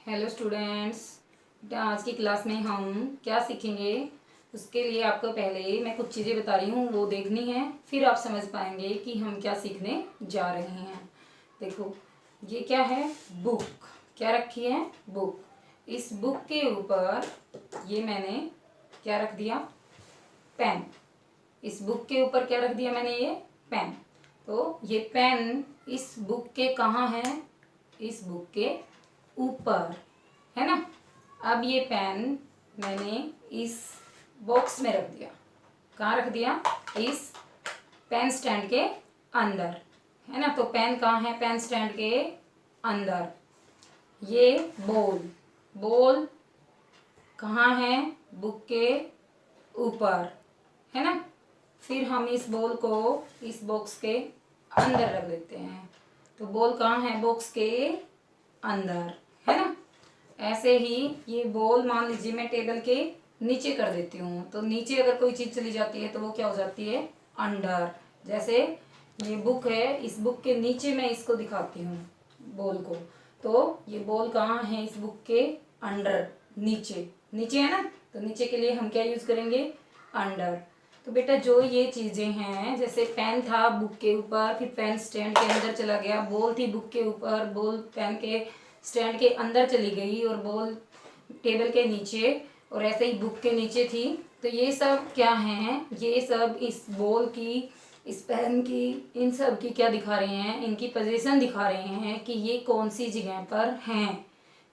Hello students. आज की class में हम क्या सीखेंगे उसके लिए आपको पहले मैं कुछ चीज़ें बता रही हूँ, वो देखनी है, फिर आप समझ पाएंगे कि हम क्या सीखने जा रहे हैं। देखो ये क्या है, बुक। क्या रखी है, बुक। इस बुक के ऊपर ये मैंने क्या रख दिया, पेन। इस बुक के ऊपर क्या रख दिया मैंने, ये पेन। तो ये पेन इस बुक के कहाँ है, इस बुक के ऊपर है ना। अब ये पेन मैंने इस बॉक्स में रख दिया। कहाँ रख दिया, इस पेन स्टैंड के अंदर, है ना। तो पेन कहाँ है, पेन स्टैंड के अंदर। ये बॉल, बॉल कहाँ है, बुक के ऊपर, है ना। फिर हम इस बॉल को इस बॉक्स के अंदर रख देते हैं। तो बॉल कहाँ है, बॉक्स के अंदर, है ना। ऐसे ही ये बॉल मान लीजिए मैं टेबल के नीचे कर देती हूँ, तो नीचे अगर कोई चीज़ चली जाती है तो वो क्या हो जाती है, अंडर। जैसे ये बुक है, इस बुक के नीचे मैं इसको दिखाती हूँ बॉल को। तो ये बॉल कहाँ है, इस बुक के अंडर, नीचे, नीचे है ना। तो नीचे के लिए हम क्या यूज़ करेंगे, अंडर। तो बेटा जो ये चीज़ें हैं, जैसे पेन था बुक के ऊपर, फिर पेन स्टैंड के अंदर चला गया, बॉल थी बुक के ऊपर, बॉल पेन के स्टैंड के अंदर चली गई, और बॉल टेबल के नीचे, और ऐसे ही बुक के नीचे थी। तो ये सब क्या हैं, ये सब इस बॉल की, इस पेन की, इन सब की क्या दिखा रहे हैं, इनकी पोजीशन दिखा रहे हैं कि ये कौन सी जगह पर हैं।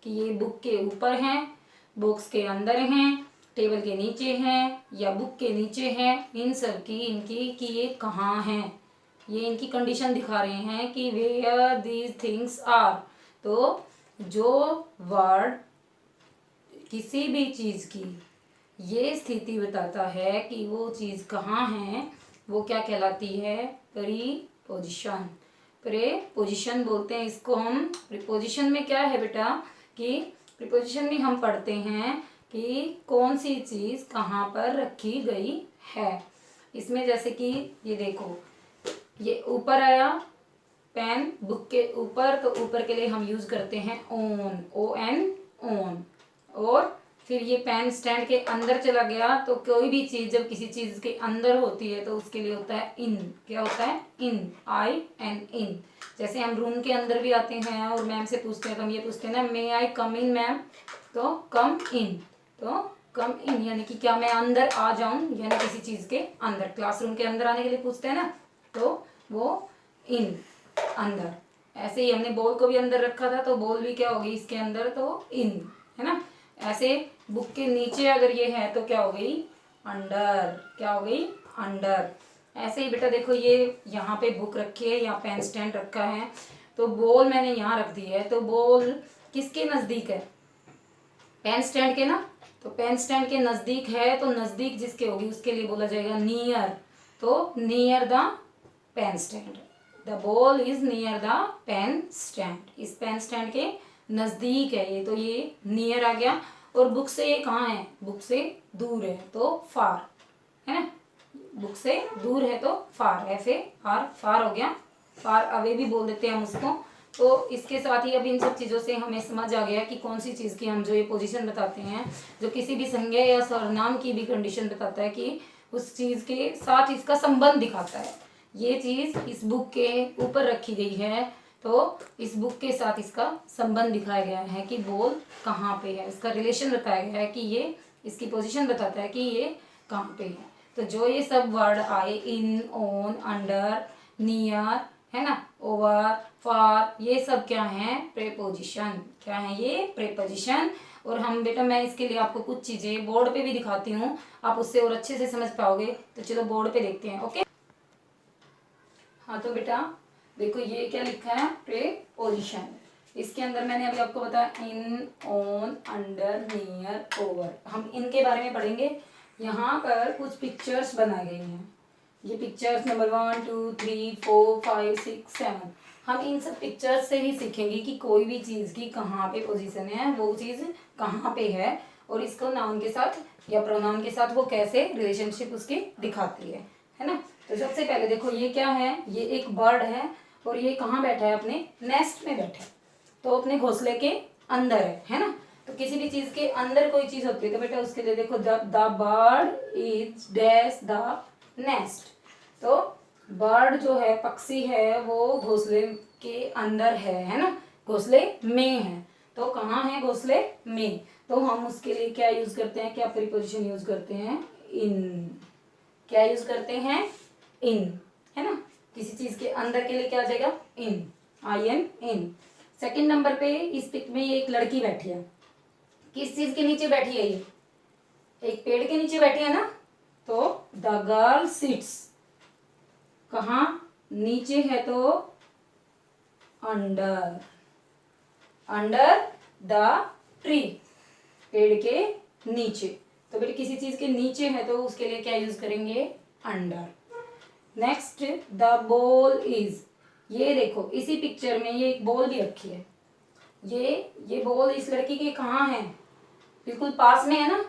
कि ये बुक के ऊपर हैं, बॉक्स के अंदर हैं, टेबल के नीचे हैं, या बुक के नीचे हैं। इन सब की, इनकी कि ये कहाँ हैं, ये इनकी कंडीशन दिखा रहे हैं कि वेयर दीज थिंग्स आर। तो जो वर्ड किसी भी चीज़ की ये स्थिति बताता है कि वो चीज़ कहाँ है, वो क्या कहलाती है, प्रीपोजिशन। प्रीपोजिशन बोलते हैं इसको हम। प्रीपोजिशन में क्या है बेटा, कि प्रीपोजिशन में हम पढ़ते हैं कि कौन सी चीज़ कहाँ पर रखी गई है। इसमें जैसे कि ये देखो, ये ऊपर आया पेन बुक के ऊपर, तो ऊपर के लिए हम यूज करते हैं ऑन, ON, ऑन। और फिर ये पेन स्टैंड के अंदर चला गया, तो कोई भी चीज जब किसी चीज के अंदर होती है तो उसके लिए होता है इन। क्या होता है, इन, IN, इन। जैसे हम रूम के अंदर भी आते हैं और मैम से पूछते हैं, तो हम ये पूछते हैं ना, मे आई कम इन मैम, तो कम इन। तो कम इन यानी कि क्या मैं अंदर आ जाऊं, यानी किसी चीज के अंदर। क्लासरूम के अंदर आने के लिए पूछते हैं ना, तो वो इन, अंदर। ऐसे ही हमने बॉल को भी अंदर रखा था, तो बॉल भी क्या होगी इसके अंदर, तो इन, है ना। ऐसे बुक के नीचे अगर ये है तो क्या हो गई, अंडर। क्या हो गई, अंडर। ऐसे ही बेटा देखो, ये यहाँ पे बुक रखी है, यहाँ पेन स्टैंड रखा है, तो बॉल मैंने यहाँ रख दी है। तो बॉल किसके नजदीक है, पेन स्टैंड के ना। तो पेन स्टैंड के नजदीक है, तो नजदीक जिसके होगी उसके लिए बोला जाएगा नियर। तो near the pen stand, the ball is near the pen stand. इस पेन स्टैंड के नजदीक है ये, तो ये नियर आ गया। और बुक से ये कहाँ है, बुक से दूर है, तो फार, है ना। बुक से दूर है तो फार, FAR, फार हो गया। फार अवे भी बोल देते हैं हम उसको। तो इसके साथ ही अब इन सब चीज़ों से हमें समझ आ गया कि कौन सी चीज़ की हम जो ये पोजीशन बताते हैं, जो किसी भी संज्ञा या सर्वनाम की भी कंडीशन बताता है कि उस चीज़ के साथ इसका संबंध दिखाता है। ये चीज़ इस बुक के ऊपर रखी गई है, तो इस बुक के साथ इसका संबंध दिखाया गया है कि बॉल कहाँ पे है, इसका रिलेशन बताया गया है कि ये, इसकी पोजीशन बताता है कि ये कहाँ पे है। तो जो ये सब वर्ड आए, इन, ऑन, अंडर, नियर, है ना, ओवर, फार, ये सब क्या है, प्रेपोजिशन। क्या है ये, प्रेपोजिशन। और हम बेटा, मैं इसके लिए आपको कुछ चीज़ें बोर्ड पे भी दिखाती हूँ, आप उससे और अच्छे से समझ पाओगे। तो चलो बोर्ड पे देखते हैं, ओके। हाँ तो बेटा देखो, ये क्या लिखा है, प्रेपोजिशन। इसके अंदर मैंने अभी आपको बताया इन, ऑन, अंडर, नियर, ओवर। हम इनके बारे में पढ़ेंगे। यहाँ पर कुछ पिक्चर्स बनाई गई हैं। ये पिक्चर्स नंबर 1, 2, 3, 4, 5, 6, 7। हम इन सब पिक्चर्स से ही सीखेंगे कि कोई भी चीज़ की कहाँ पे पोजीशन है, वो चीज़ कहाँ पे है, और इसको नाउन के साथ या प्रोनाउन के साथ वो कैसे रिलेशनशिप उसकी दिखाती है ना। तो सबसे पहले देखो, ये क्या है, ये एक बर्ड है, और ये कहाँ बैठा है, अपने नेस्ट में बैठा है। तो अपने घोंसले के अंदर है ना। तो किसी भी चीज के अंदर कोई चीज होती है तो बेटा उसके लिए देखो the bird is dash the nest. तो बर्ड जो है, पक्षी है, वो घोंसले के अंदर है ना, घोंसले में है। तो कहाँ है? घोंसले में। तो हम उसके लिए क्या यूज करते हैं, क्या प्रीपोजिशन यूज करते हैं? इन। क्या यूज करते हैं? इन, है ना। किसी चीज के अंदर के लिए क्या आ जाएगा? इन, इन। सेकंड नंबर पे इस पिक में ये एक लड़की बैठी है। किस चीज के नीचे बैठी है ये? एक पेड़ के नीचे बैठी है ना। तो द गर्ल सिट्स, कहाँ? नीचे है तो अंडर, अंडर द ट्री, पेड़ के नीचे। तो बेटे किसी चीज के नीचे है तो उसके लिए क्या यूज करेंगे? Under. Next the ball is, ये देखो इसी पिक्चर में ये एक बॉल भी रखी है। ये बॉल इस लड़की के कहाँ है? बिल्कुल पास में है ना।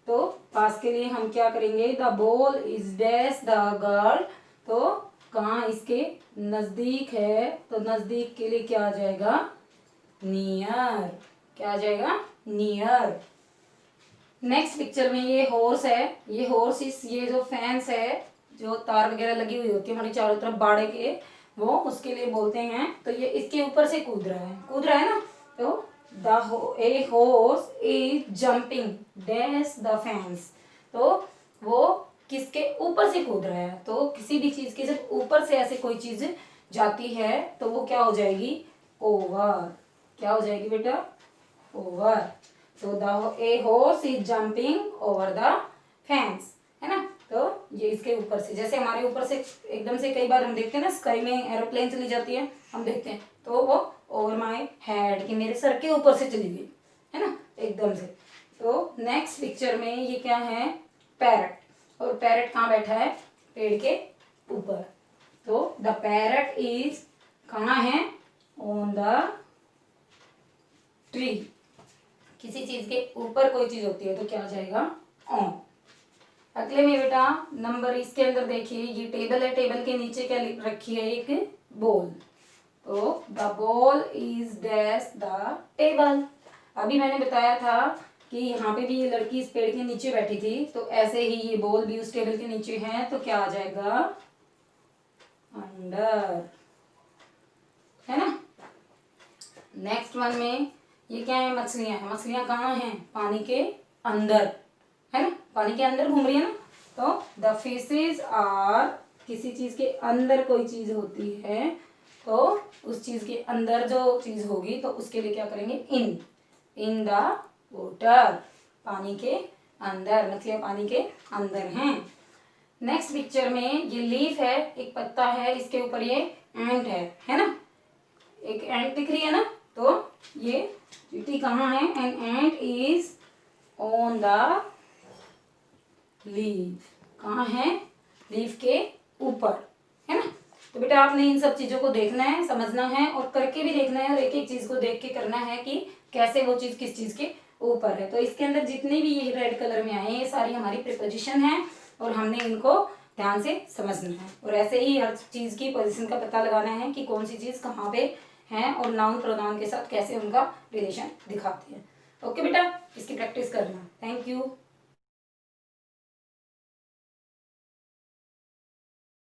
तो पास के लिए हम क्या करेंगे? The ball is dash the girl. तो कहाँ? इसके नजदीक है। तो नजदीक के लिए क्या आ जाएगा? नियर। क्या आ जाएगा? नियर। नेक्स्ट पिक्चर में ये हॉर्स है। ये हॉर्स ये जो फैंस है, जो तार वगैरह लगी हुई होती है हमारी चारों तरफ बाड़े के, वो उसके लिए बोलते हैं। तो ये इसके ऊपर से कूद रहा है ना। तो a horse is jumping dash the fence. तो वो किसके ऊपर से कूद रहा है? तो किसी भी चीज के जब ऊपर से ऐसे कोई चीज जाती है तो वो क्या हो जाएगी? ओवर। क्या हो जाएगी बेटा? ओवर। तो a horse is jumping over the fence, है ना। तो ये इसके ऊपर से, जैसे हमारे ऊपर से एकदम से कई बार हम देखते हैं ना स्काई में एरोप्लेन चली जाती है, हम देखते हैं, तो वो ओवर माय हेड, कि मेरे सर के ऊपर से चली गई, है ना, एकदम से। तो नेक्स्ट पिक्चर में ये क्या है? पैरट। और पैरट कहाँ बैठा है? पेड़ के ऊपर। तो द पैरट इज कहाँ है? On the tree. किसी चीज के ऊपर कोई चीज होती है तो क्या आ जाएगा? ऑन। अगले में बेटा नंबर इसके अंदर देखिए, ये टेबल है, टेबल के नीचे क्या रखी है? एक बॉल। तो the ball is dash the table. अभी मैंने बताया था कि यहाँ पे भी ये लड़की इस पेड़ के नीचे बैठी थी, तो ऐसे ही ये बॉल भी उस टेबल के नीचे है, तो क्या आ जाएगा? अंडर, है ना। नेक्स्ट वन में ये क्या है? मछलियां हैं। मछलियां कहाँ हैं? पानी के अंदर, है ना, पानी के अंदर घूम रही है ना। तो द फिशेज आर, किसी चीज के अंदर कोई चीज होती है तो उस चीज के अंदर जो चीज होगी तो उसके लिए क्या करेंगे? इन द वाटर, पानी के अंदर। मछलियां पानी के अंदर हैं। नेक्स्ट पिक्चर में ये लीफ है, एक पत्ता है, इसके ऊपर ये एंट है ना, एक एंट दिख रही है ना। तो ये चींटी कहाँ है? An ant is on the leaf. कहाँ है? लीफ के ऊपर, है ना। तो बेटा आपने इन सब चीजों को देखना है, समझना है और करके भी देखना है, और एक एक चीज को देख के करना है कि कैसे वो चीज किस चीज के ऊपर है। तो इसके अंदर जितने भी ये रेड कलर में आए ये सारी हमारी प्रीपोजिशन है और हमने इनको ध्यान से समझना है। और ऐसे ही हर चीज की पोजीशन का पता लगाना है कि कौन सी चीज कहाँ पे है और नाउन प्रोनाउन के साथ कैसे उनका रिलेशन दिखाते हैं। ओके बेटा, इसकी प्रैक्टिस करना। Thank you.